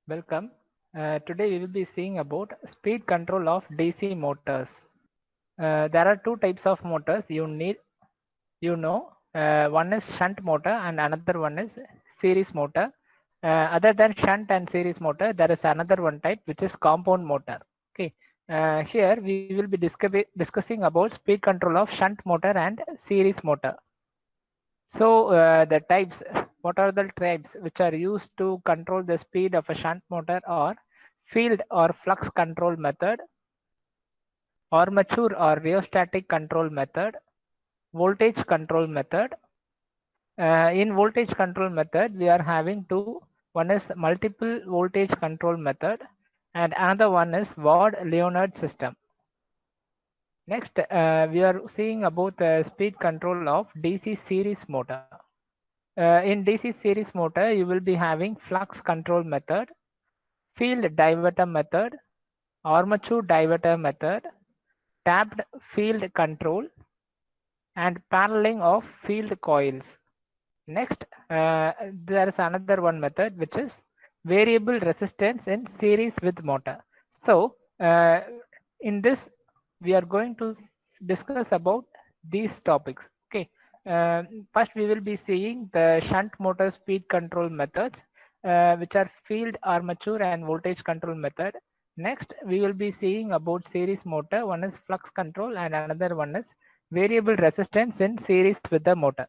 Welcome. Today we will be seeing about speed control of DC motors. There are two types of motors one is shunt motor and another one is series motor. Other than shunt and series motor, there is another one type which is compound motor. Okay. Here we will be discussing about speed control of shunt motor and series motor. So the types, what are the types which are used to control the speed of a shunt motor or field or flux control method, armature or rheostatic control method, voltage control method. In voltage control method, we are having two. One is multiple voltage control method and another one is Ward-Leonard system. Next, we are seeing about the speed control of DC series motor. In DC series motor, you will be having flux control method, field diverter method, armature diverter method, tapped field control, and paralleling of field coils. Next, there is another one method which is variable resistance in series with motor. So, in this, we are going to discuss about these topics. Okay. First, we will be seeing the shunt motor speed control methods, which are field, armature, and voltage control method. Next, we will be seeing about series motor. One is flux control, and another one is variable resistance in series with the motor.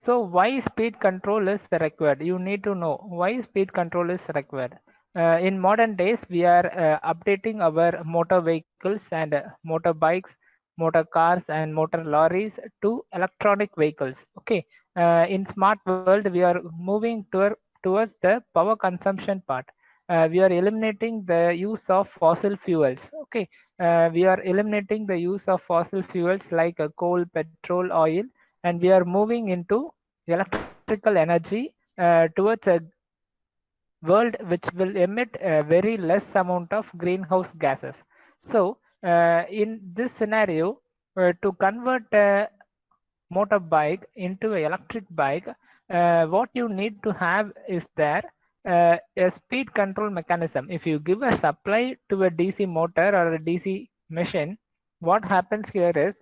So why speed control is required? You need to know why speed control is required. In modern days, we are updating our motor vehicles and motorbikes, motor cars, and motor lorries to electronic vehicles. Okay. In smart world, we are moving towards the power consumption part. We are eliminating the use of fossil fuels. Okay. We are eliminating the use of fossil fuels like coal, petrol, oil, and we are moving into electrical energy towards a world which will emit a very less amount of greenhouse gases. So, in this scenario, to convert a motorbike into an electric bike, what you need to have is there a speed control mechanism. If you give a supply to a DC motor or a DC machine, what happens here is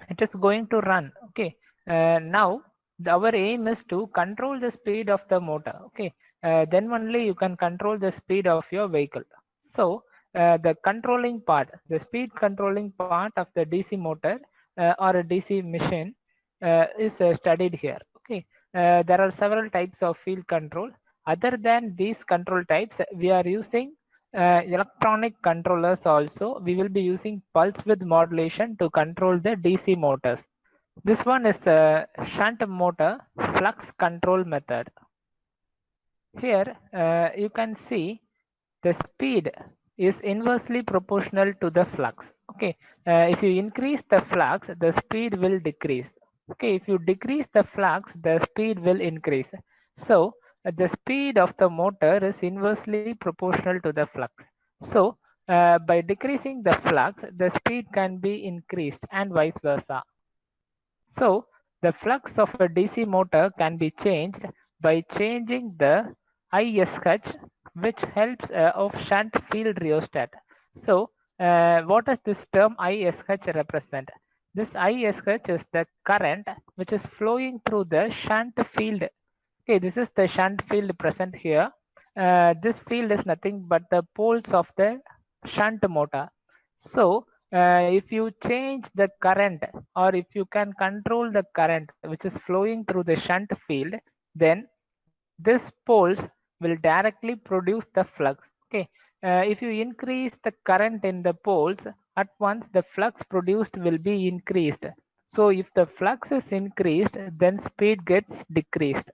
it is going to run. Okay. Now our aim is to control the speed of the motor. Okay. Then only you can control the speed of your vehicle. So the controlling part, the speed controlling part of the DC motor or a DC machine is studied here. Okay. There are several types of field control. Other than these control types, we are using electronic controllers also. We will be using pulse width modulation to control the DC motors. This one is the shunt motor flux control method. Here you can see the speed is inversely proportional to the flux. Okay. If you increase the flux, the speed will decrease. Okay. If you decrease the flux, the speed will increase. So the speed of the motor is inversely proportional to the flux. So by decreasing the flux, the speed can be increased and vice versa. So the flux of a DC motor can be changed by changing the ISH, which helps of shunt field rheostat. So what does this term ISH represent? This ISH is the current which is flowing through the shunt field. Okay, this is the shunt field present here. This field is nothing but the poles of the shunt motor. So if you change the current, or if you can control the current which is flowing through the shunt field, then this poles will directly produce the flux. Okay. If you increase the current in the poles, at once the flux produced will be increased. So if the flux is increased, then speed gets decreased.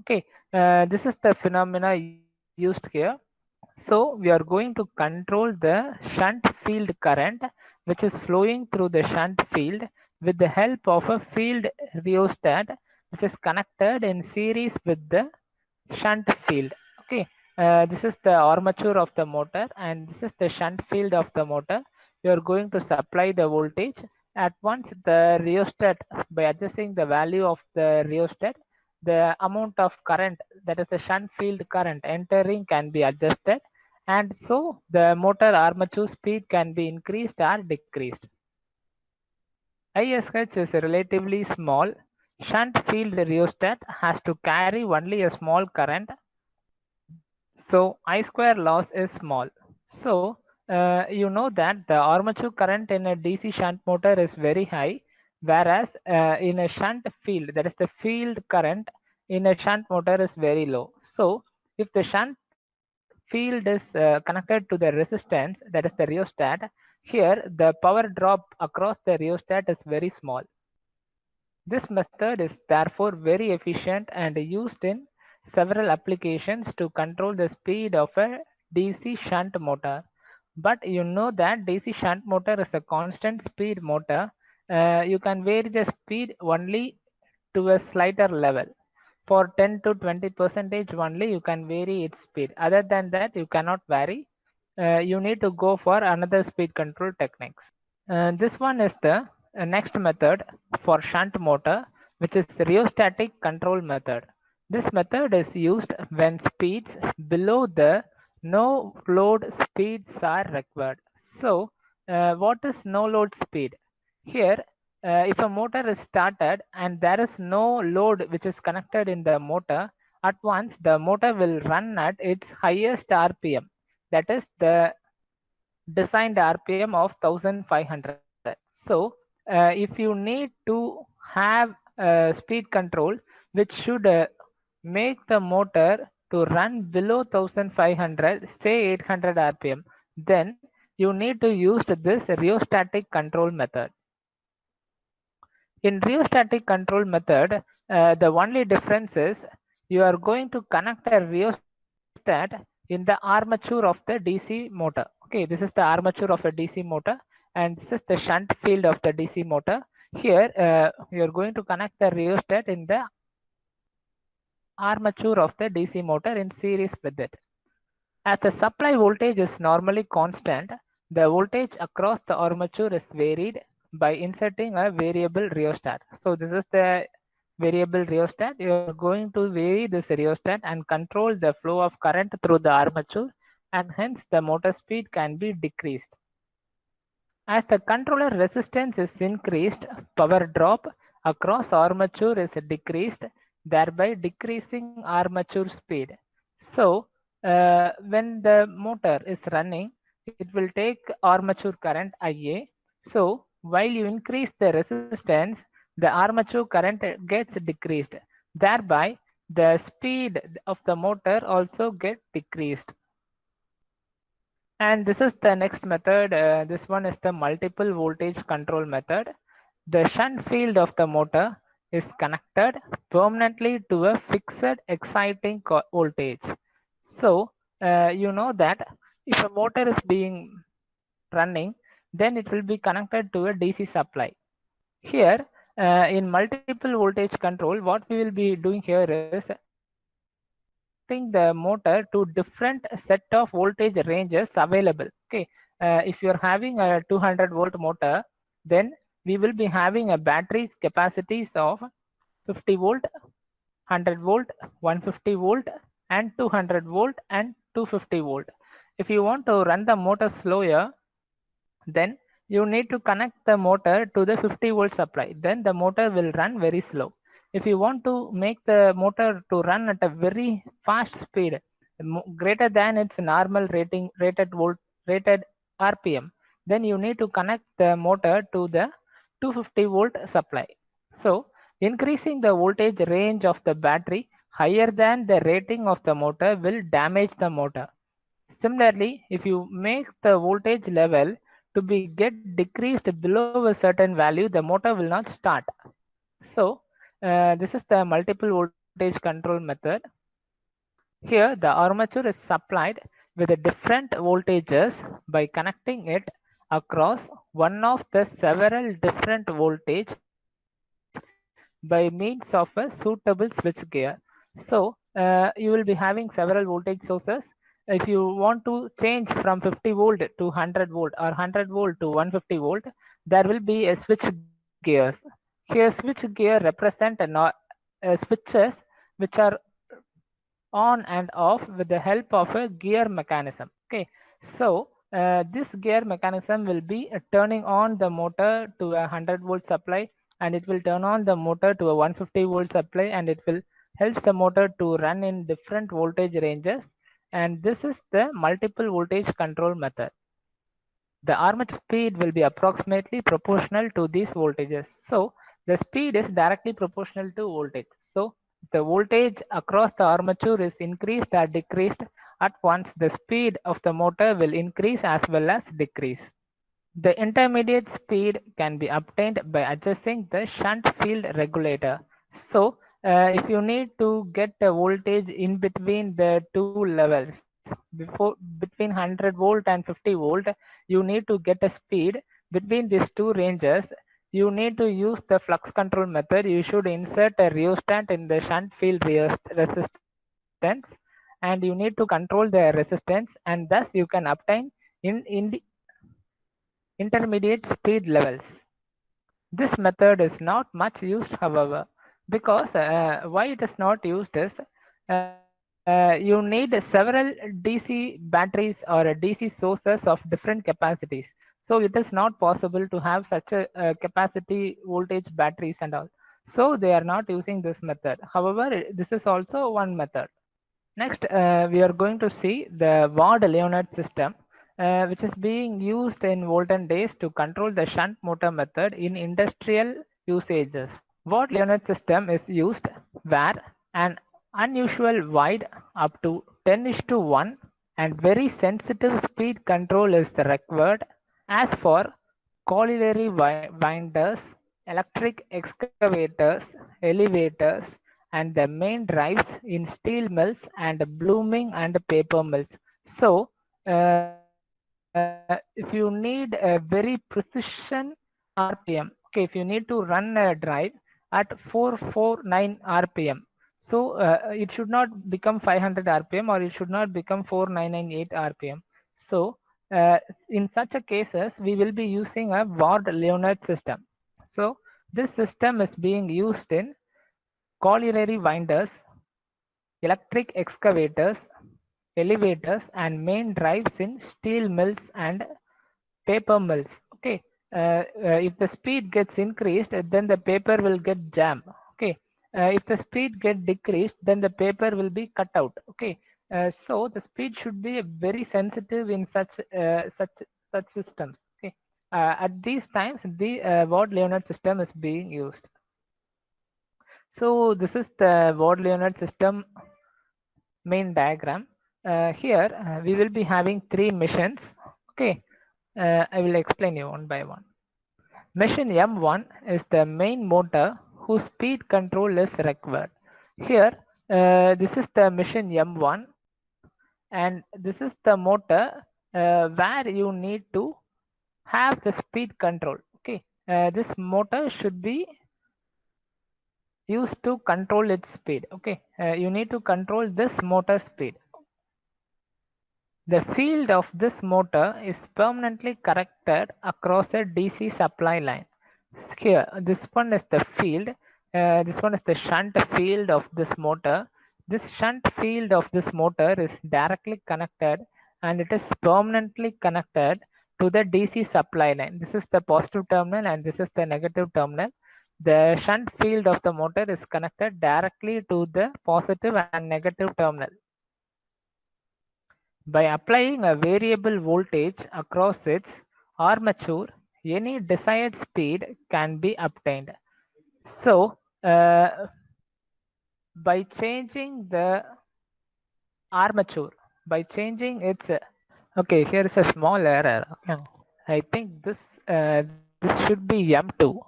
Okay. This is the phenomena used here. So we are going to control the shunt field current which is flowing through the shunt field with the help of a field rheostat which is connected in series with the shunt field. Okay. This is the armature of the motor and this is the shunt field of the motor. You are going to supply the voltage. At once the rheostat, by adjusting the value of the rheostat, the amount of current, that is the shunt field current entering, can be adjusted, and so the motor armature speed can be increased or decreased. ISH is relatively small. Shunt field rheostat has to carry only a small current, so I square loss is small. So you know that the armature current in a DC shunt motor is very high, whereas in a shunt field, that is the field current in a shunt motor, is very low. So if the shunt field is connected to the resistance, that is the rheostat, here the power drop across the rheostat is very small. This method is therefore very efficient and used in several applications to control the speed of a DC shunt motor. But you know that DC shunt motor is a constant speed motor. You can vary the speed only to a slighter level. For 10 to 20 percentage only you can vary its speed. Other than that you cannot vary. You need to go for another speed control techniques. This one is the next method for shunt motor, which is rheostatic control method. This method is used when speeds below the no load speeds are required. So, what is no load speed? Here, if a motor is started and there is no load which is connected in the motor, at once the motor will run at its highest RPM. That is the designed RPM of 1500. So if you need to have speed control which should make the motor to run below 1500, say 800 RPM, then you need to use this rheostatic control method. In rheostatic control method, the only difference is you are going to connect a rheostat in the armature of the DC motor. Okay, this is the armature of a DC motor, and this is the shunt field of the DC motor. Here, you are going to connect the rheostat in the armature of the DC motor in series with it. As the supply voltage is normally constant, the voltage across the armature is varied by inserting a variable rheostat. So this is the variable rheostat. You are going to vary this rheostat and control the flow of current through the armature, and hence the motor speed can be decreased. As the controller resistance is increased, power drop across armature is decreased, thereby decreasing armature speed. So, when the motor is running, it will take armature current IA. So, while you increase the resistance, the armature current gets decreased. Thereby, the speed of the motor also get decreased. And this is the next method. This one is the multiple voltage control method. The shunt field of the motor is connected permanently to a fixed exciting voltage. So you know that if a motor is being running, then it will be connected to a DC supply. Here, in multiple voltage control, what we will be doing here is connecting the motor to different set of voltage ranges available. Okay, if you're having a 200 volt motor, then we will be having a battery capacities of 50 volt, 100 volt, 150 volt, and 200 volt and 250 volt. If you want to run the motor slower, then you need to connect the motor to the 50 volt supply. Then the motor will run very slow. If you want to make the motor to run at a very fast speed, greater than its normal rated RPM, then you need to connect the motor to the 250 volt supply. So increasing the voltage range of the battery higher than the rating of the motor will damage the motor. Similarly, if you make the voltage level to be get decreased below a certain value, the motor will not start. So this is the multiple voltage control method. Here the armature is supplied with a different voltages by connecting it across one of the several different voltage by means of a suitable switch gear. So you will be having several voltage sources. If you want to change from 50 volt to 100 volt or 100 volt to 150 volt, there will be a switch gears. Here switch gear represent switches which are on and off with the help of a gear mechanism. Okay, so this gear mechanism will be turning on the motor to a 100-volt supply, and it will turn on the motor to a 150-volt supply, and it will helps the motor to run in different voltage ranges. And this is the multiple voltage control method. The armature speed will be approximately proportional to these voltages. So the speed is directly proportional to voltage. So the voltage across the armature is increased or decreased at once, the speed of the motor will increase as well as decrease. The intermediate speed can be obtained by adjusting the shunt field regulator. So if you need to get a voltage in between the two levels, between 100 volt and 50 volt, you need to get a speed between these two ranges. You need to use the flux control method. You should insert a rheostat in the shunt field resistance, and you need to control the resistance, and thus you can obtain in the intermediate speed levels. This method is not much used, however, because why it is not used is you need several DC batteries or DC sources of different capacities. So it is not possible to have such a capacity voltage batteries and all. So they are not using this method. However, this is also one method. Next, we are going to see the Ward-Leonard system, which is being used in olden days to control the shunt motor method in industrial usages. Ward-Leonard system is used where an unusual wide up to 10:1 and very sensitive speed control is required. As for colliery winders, electric excavators, elevators, and the main drives in steel mills and blooming and paper mills. So, if you need a very precision RPM, okay, if you need to run a drive at 449 RPM, so it should not become 500 RPM or it should not become 4998 RPM. So, in such a cases, we will be using a Ward-Leonard system. So, this system is being used in colliery winders, electric excavators, elevators, and main drives in steel mills and paper mills. Okay, if the speed gets increased, then the paper will get jammed. Okay, if the speed get decreased, then the paper will be cut out. Okay, so the speed should be very sensitive in such systems. Okay, at these times, the Ward-Leonard system is being used. So this is the Ward-Leonard system main diagram. Here we will be having three missions. Okay, I will explain you one by one. Mission M1 is the main motor whose speed control is required. Here, this is the mission M1, and this is the motor where you need to have the speed control. Okay, this motor should be used to control its speed. Okay, you need to control this motor speed. The field of this motor is permanently corrected across a DC supply line. Here, this one is the field. This one is the shunt field of this motor. This shunt field of this motor is directly connected, and it is permanently connected to the DC supply line. This is the positive terminal and this is the negative terminal. The shunt field of the motor is connected directly to the positive and negative terminal. By applying a variable voltage across its armature, any desired speed can be obtained. So, by changing the armature, by changing its, okay, here is a small error. I think this should be M2.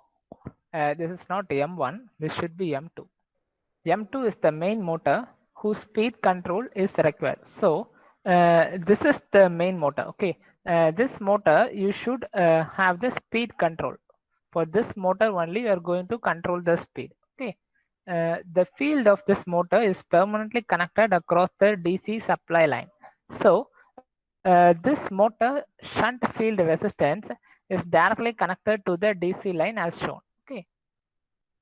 This is not M1. This should be M2. M2 is the main motor whose speed control is required. So this is the main motor. Okay, this motor you should have the speed control. For this motor only, you are going to control the speed. Okay, the field of this motor is permanently connected across the DC supply line. So this motor shunt field resistance is directly connected to the DC line as shown. Okay.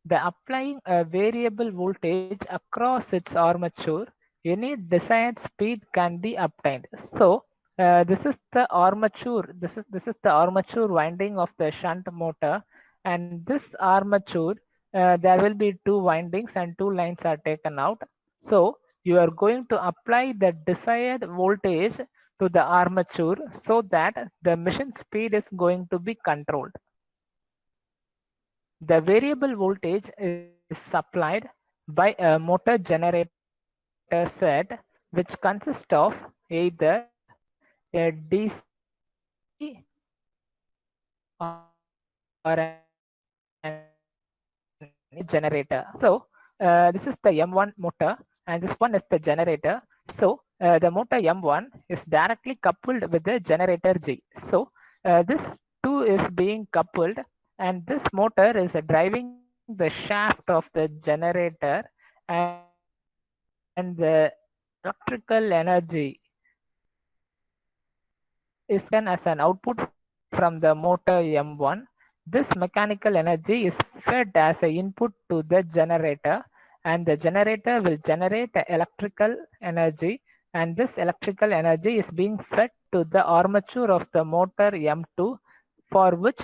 The applying a variable voltage across its armature, any desired speed can be obtained. So this is the armature. This is the armature winding of the shunt motor, and this armature there will be two windings and two lines are taken out. So you are going to apply the desired voltage to the armature so that the machine speed is going to be controlled. The variable voltage is supplied by a motor generator set which consists of either a DC or an AC generator. So this is the M1 motor and this one is the generator. So the motor M1 is directly coupled with the generator G. So this two is being coupled and this motor is driving the shaft of the generator, and the electrical energy is taken as an output from the motor M1. This mechanical energy is fed as an input to the generator, and the generator will generate electrical energy, and this electrical energy is being fed to the armature of the motor M2, for which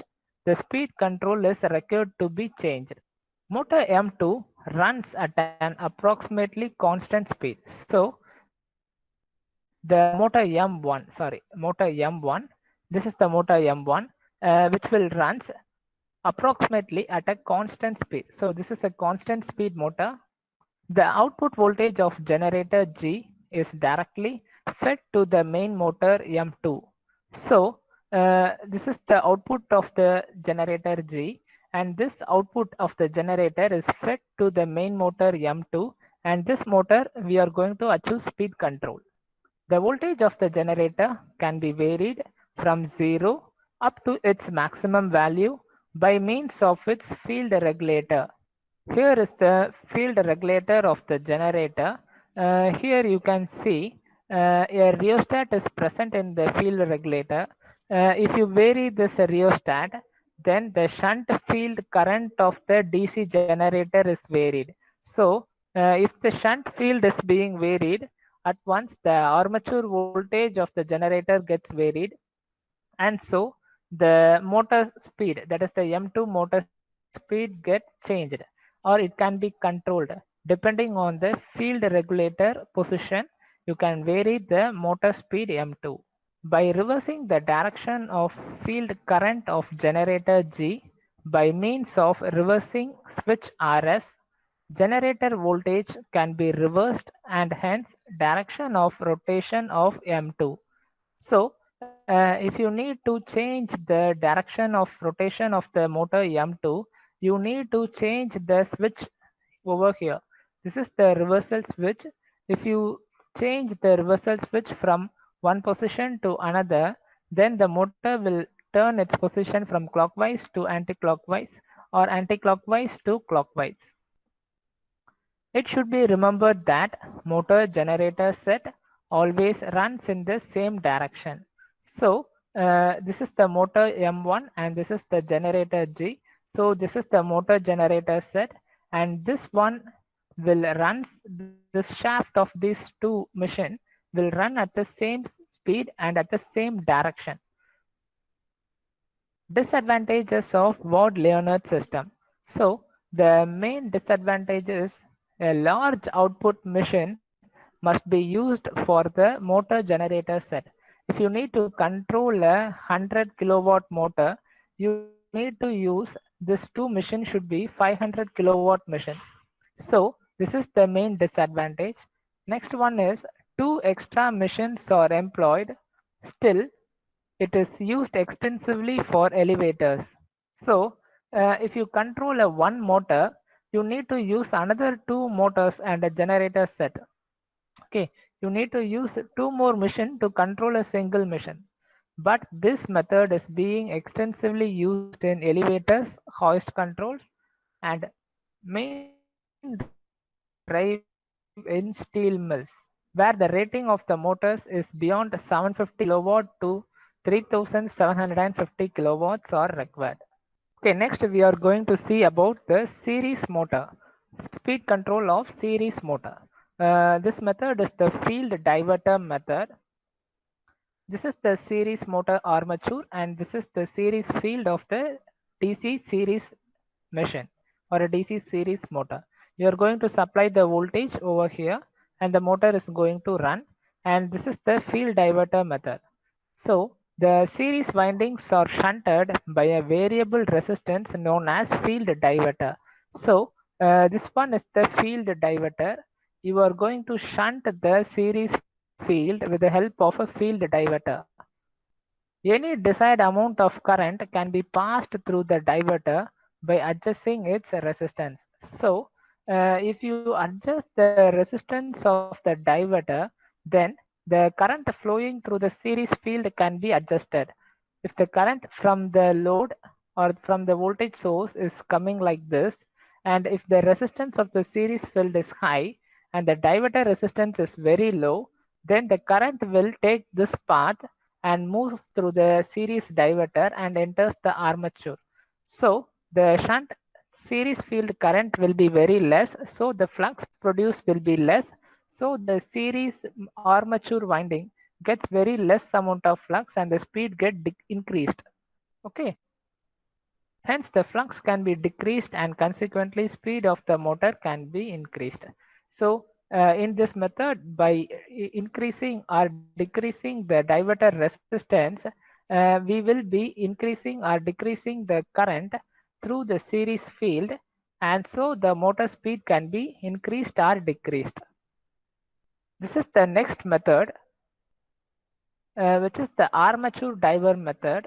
the speed control is required to be changed. Motor M2 runs at an approximately constant speed. So the motor M1, this is the motor M1, which will runs approximately at a constant speed. So this is a constant speed motor. The output voltage of generator G is directly fed to the main motor M2. So this is the output of the generator G, and this output of the generator is fed to the main motor M2, and this motor we are going to achieve speed control. The voltage of the generator can be varied from 0 up to its maximum value by means of its field regulator. Here is the field regulator of the generator. Here you can see a rheostat is present in the field regulator. If you vary this rheostat, then the shunt field current of the DC generator is varied. So if the shunt field is being varied, at once the armature voltage of the generator gets varied, and so the motor speed, that is the M2 motor speed, get changed, or it can be controlled depending on the field regulator position. You can vary the motor speed M2 by reversing the direction of field current of generator G by means of reversing switch RS. Generator voltage can be reversed and hence direction of rotation of M2. So if you need to change the direction of rotation of the motor M2, you need to change the switch over here. This is the reversal switch. If you change the reversal switch from one position to another, then the motor will turn its position from clockwise to anti-clockwise or anti-clockwise to clockwise. It should be remembered that motor generator set always runs in the same direction. So this is the motor M1 and this is the generator G. So this is the motor generator set, and this one will run, this shaft of these two machine will run at the same speed and at the same direction. Disadvantages of Ward-Leonard system. So the main disadvantage is a large output machine must be used for the motor generator set. If you need to control a 100 kilowatt motor, you need to use this two machine should be 500 kilowatt machine. So this is the main disadvantage. Next one is two extra machines are employed. Still, it is used extensively for elevators. So if you control a one motor, you need to use another two motors and a generator set. Okay, you need to use two more machine to control a single machine. But this method is being extensively used in elevators, hoist controls, and main drive in steel mills, where the rating of the motors is beyond 750 kilowatt to 3750 kilowatts are required. Okay, next we are going to see about the series motor, speed control of series motor. This method is the field diverter method. This is the series motor armature and this is the series field of the DC series machine or a DC series motor. You are going to supply the voltage over here and the motor is going to run, and this is the field diverter method. So the series windings are shunted by a variable resistance known as field diverter. So this one is the field diverter. You are going to shunt the series field with the help of a field diverter. Any desired amount of current can be passed through the diverter by adjusting its resistance. So if you adjust the resistance of the diverter, then the current flowing through the series field can be adjusted. If the current from the load or from the voltage source is coming like this, and if the resistance of the series field is high and the diverter resistance is very low, then the current will take this path and moves through the series diverter and enters the armature. So the shunt series field current will be very less, so the flux produced will be less. So the series armature winding gets very less amount of flux and the speed get increased. Okay. Hence, the flux can be decreased and consequently speed of the motor can be increased. So, in this method, by increasing or decreasing the diverter resistance, we will be increasing or decreasing the current through the series field, and so the motor speed can be increased or decreased. This is the next method, which is the armature diver method.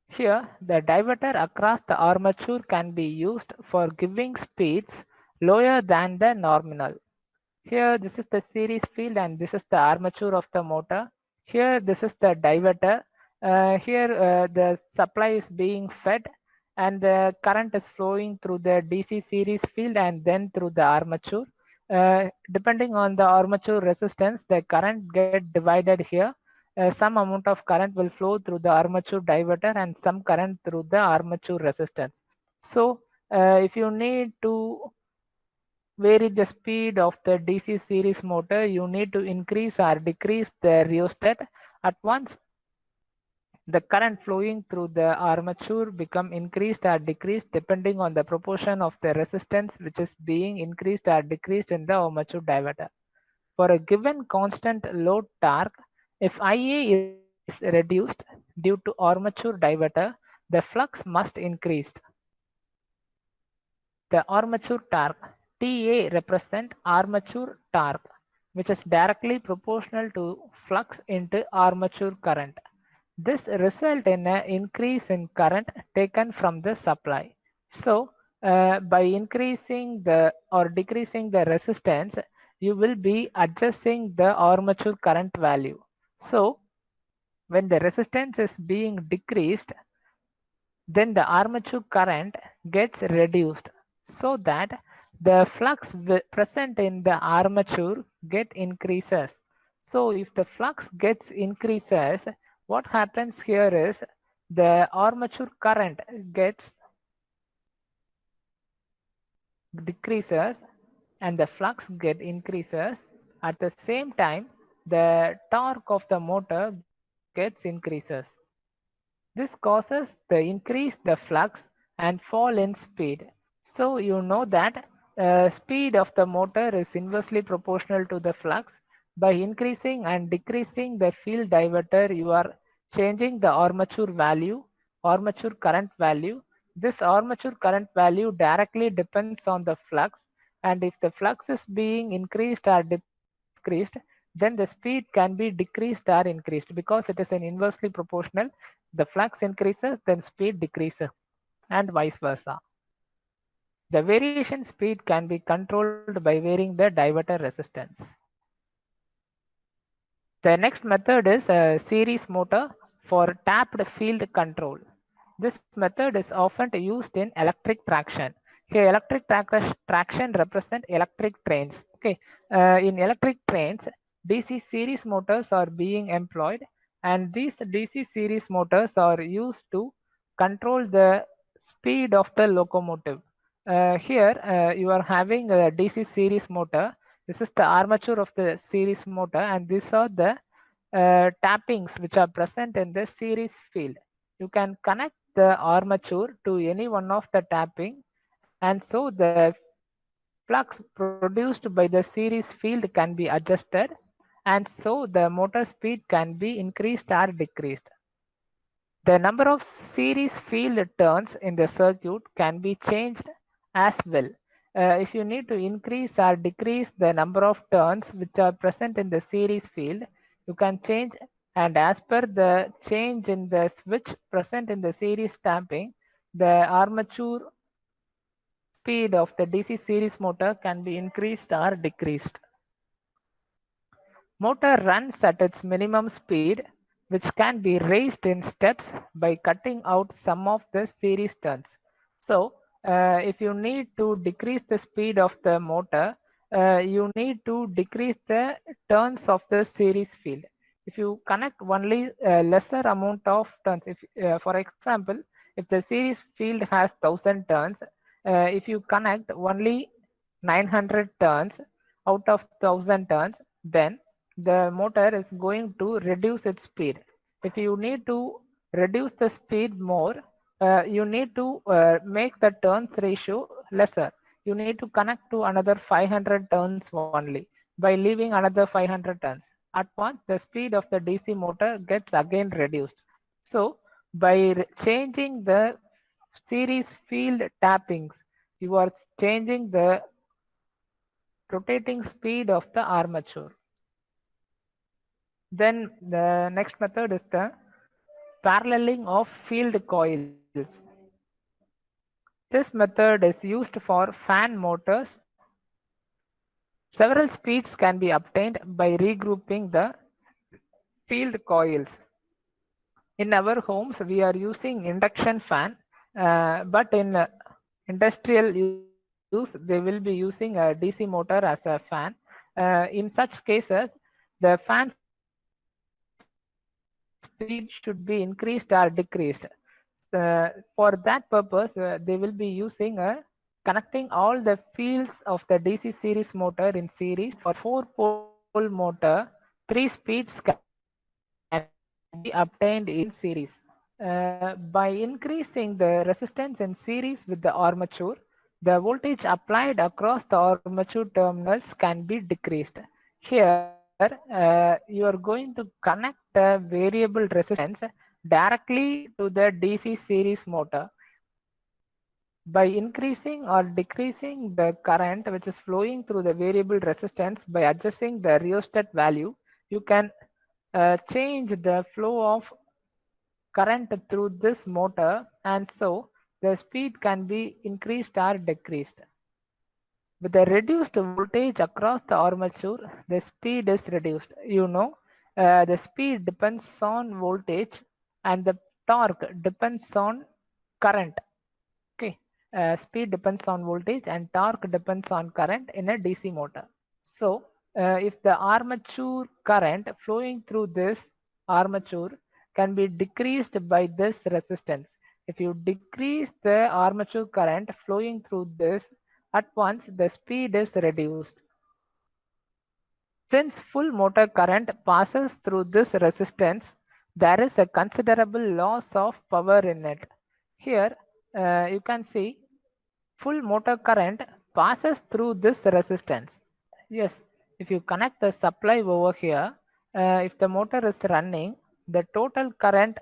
Here, the diverter across the armature can be used for giving speeds lower than the nominal. Here, this is the series field and this is the armature of the motor. Here, this is the diverter. Here, the supply is being fed and the current is flowing through the DC series field and then through the armature. Depending on the armature resistance, the current get divided here. Some amount of current will flow through the armature diverter and some current through the armature resistance. So, if you need to vary the speed of the DC series motor, you need to increase or decrease the rheostat. At once, the current flowing through the armature become increased or decreased depending on the proportion of the resistance which is being increased or decreased in the armature diverter. For a given constant load torque, if IA is reduced due to armature diverter, the flux must increase. The armature torque TA represent armature torque, which is directly proportional to flux into armature current. This result in an increase in current taken from the supply. So, by increasing the or decreasing the resistance, you will be adjusting the armature current value. So, when the resistance is being decreased, then the armature current gets reduced so that the flux present in the armature get increases. So if the flux gets increases, what happens here is the armature current gets decreases and the flux get increases. At the same time, the torque of the motor gets increases. This causes the increase the flux and fall in speed. So you know that speed of the motor is inversely proportional to the flux. By increasing and decreasing the field diverter, you are changing the armature value, armature current value. This armature current value directly depends on the flux, and if the flux is being increased or decreased, then the speed can be decreased or increased because it is an inversely proportional. The flux increases, then speed decreases, and vice versa. The variation speed can be controlled by varying the diverter resistance. The next method is a series motor for tapped field control. This method is often used in electric traction. Here, electric traction represent electric trains. Okay, in electric trains, DC series motors are being employed, and these DC series motors are used to control the speed of the locomotive. Here you are having a DC series motor. This is the armature of the series motor, and these are the tappings which are present in the series field. You can connect the armature to any one of the tapping, and so the flux produced by the series field can be adjusted, and so the motor speed can be increased or decreased. The number of series field turns in the circuit can be changed as well. If you need to increase or decrease the number of turns which are present in the series field, you can change, and as per the change in the switch present in the series stamping, the armature speed of the DC series motor can be increased or decreased. Motor runs at its minimum speed, which can be raised in steps by cutting out some of the series turns. So, if you need to decrease the speed of the motor, you need to decrease the turns of the series field. If you connect only a lesser amount of turns, if, for example, if the series field has 1000 turns, if you connect only 900 turns out of 1000 turns, then the motor is going to reduce its speed. If you need to reduce the speed more, you need to make the turns ratio lesser. You need to connect to another 500 turns only by leaving another 500 turns. At once, the speed of the DC motor gets again reduced. So, by changing the series field tappings, you are changing the rotating speed of the armature. Then the next method is the paralleling of field coils. This method is used for fan motors. Several speeds can be obtained by regrouping the field coils. In our homes, we are using induction fan, but in industrial use, they will be using a DC motor as a fan. In such cases, the fan speed should be increased or decreased. For that purpose, they will be using connecting all the fields of the DC series motor in series. For a 4-pole motor, 3 speeds can be obtained in series. By increasing the resistance in series with the armature, the voltage applied across the armature terminals can be decreased. Here, you are going to connect the variable resistance directly to the DC series motor. By increasing or decreasing the current which is flowing through the variable resistance by adjusting the rheostat value, you can change the flow of current through this motor, and so the speed can be increased or decreased. With the reduced voltage across the armature, the speed is reduced. The speed depends on voltage and the torque depends on current. Okay, speed depends on voltage and torque depends on current in a DC motor. So, if the armature current flowing through this armature can be decreased by this resistance. If you decrease the armature current flowing through this, at once the speed is reduced. Since full motor current passes through this resistance, there is a considerable loss of power in it. Here, you can see full motor current passes through this resistance. Yes, if you connect the supply over here, if the motor is running, the total current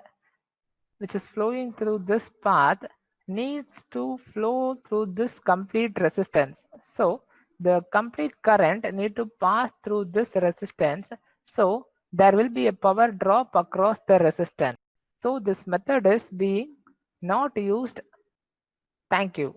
which is flowing through this path needs to flow through this complete resistance. So the complete current need to pass through this resistance. So there will be a power drop across the resistance. So this method is being not used. Thank you.